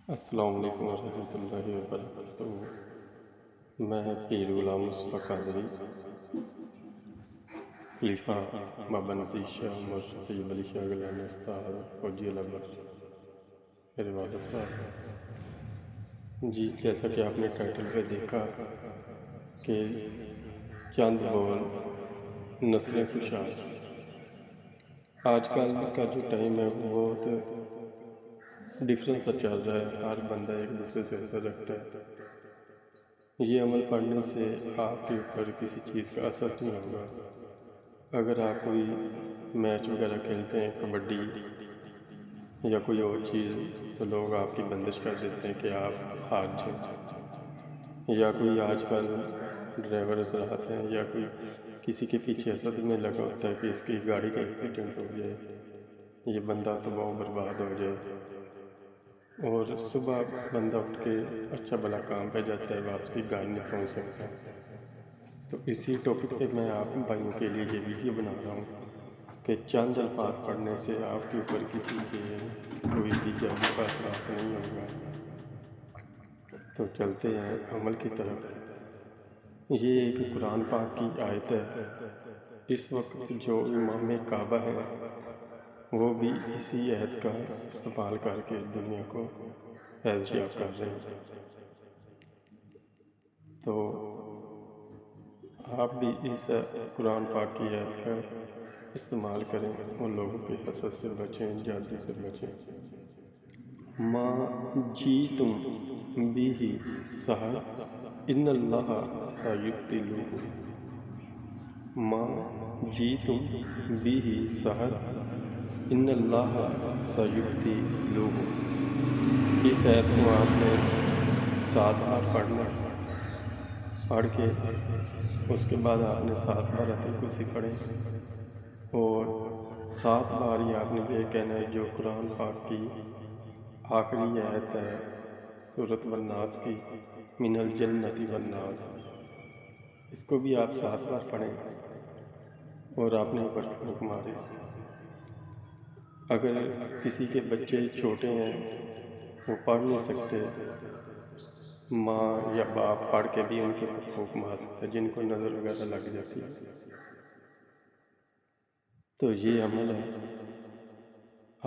السلام علیکم ورحمۃ اللہ وبرکاتہ۔ میں پیر غلام مصطفیٰ قادری، خلیفہ بابا نذیر شاہ مرشد طیب علی شاہ گیلانی استاد فوجی اللہ بخش میرے والد صاحب۔ جی، جیسا کہ آپ نے ٹائٹل پہ دیکھا کہ چند بول نسلیں خوشحال۔ آج کل کا جو ٹائم ہے وہ بہت ڈفرینس چل رہا ہے، ہر بندہ ایک دوسرے سے اثر رکھتا ہے۔ یہ عمل پڑھنے سے آپ کے اوپر کسی چیز کا اثر نہیں ہوگا۔ اگر آپ کوئی میچ وغیرہ کھیلتے ہیں، کبڈی یا کوئی اور چیز، تو لوگ آپ کی بندش کر دیتے ہیں کہ آپ ہار جائیں، یا کوئی آج کل ڈرائیور حضرات ہیں یا کوئی کسی کے پیچھے حسد میں لگا ہوتا ہے کہ اس کی گاڑی کا ایکسیڈنٹ ہو جائے، یہ بندہ تباہ و برباد ہو جائے، اور صبح بندہ اٹھ کے اچھا بھلا کام پہ جاتا ہے، واپسی گھر نہیں پہنچ سکتا۔ تو اسی ٹاپک پہ میں آپ بھائیوں کے لیے یہ ویڈیو بنا رہا ہوں کہ چند الفاظ پڑھنے سے آپ کے اوپر کسی کے کوئی بھی جانی کا اثرات نہیں ہوگا۔ تو چلتے ہیں عمل کی طرف۔ یہ ایک قرآن پاک کی آیت ہے۔ اس وقت جو امام کعبہ ہے وہ بھی اسی آیت کا استعمال کر کے دنیا کو فیض یاب کر رہے ہیں، تو آپ بھی اس قرآن پاک کی آیت کا استعمال کریں، ان لوگوں کے حسد سے بچیں، جادو سے بچیں۔ ما جیتم بیہ سحر ان اللہ سیبطلہ۔ ما جیتم بیہ سحر ان اللہ سیبطلہ۔ اس آیت کو آپ نے 7 بار پڑھنا، پڑھ کے اس کے بعد آپ نے 7 بار آیت الکرسی پڑھیں، اور 7 بار ہی آپ نے یہ کہنا ہے جو قرآن پاک کی آخری آیت ہے سورۃ والناس کی، من الجنۃ والناس، اس کو بھی آپ 7 بار پڑھیں اور آپ نے اوپر پھونک مارے۔ اگر کسی کے بچے چھوٹے ہیں، وہ پڑھ نہیں سکتے، ماں یا باپ پڑھ کے بھی ان کے اوپر پھونک مار سکتے، جن کو نظر وغیرہ لگ جاتی ہے۔ تو یہ عمل ہے،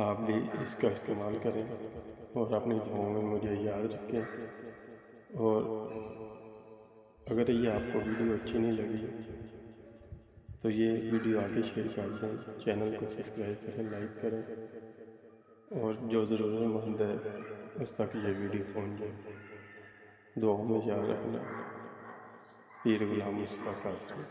آپ بھی اس کا استعمال کریں اور اپنی دعاؤں میں مجھے یاد رکھیں۔ اور اگر یہ آپ کو ویڈیو اچھی نہیں لگی تو یہ ویڈیو آگے شیئر کر دیں، چینل کو سبسکرائب کریں، لائک کریں، اور جو ضرورت مند ہے اس تک یہ ویڈیو پہنچ جائے۔ دعاؤں میں یاد رکھنا۔ پیر غلام مصطفیٰ قادری۔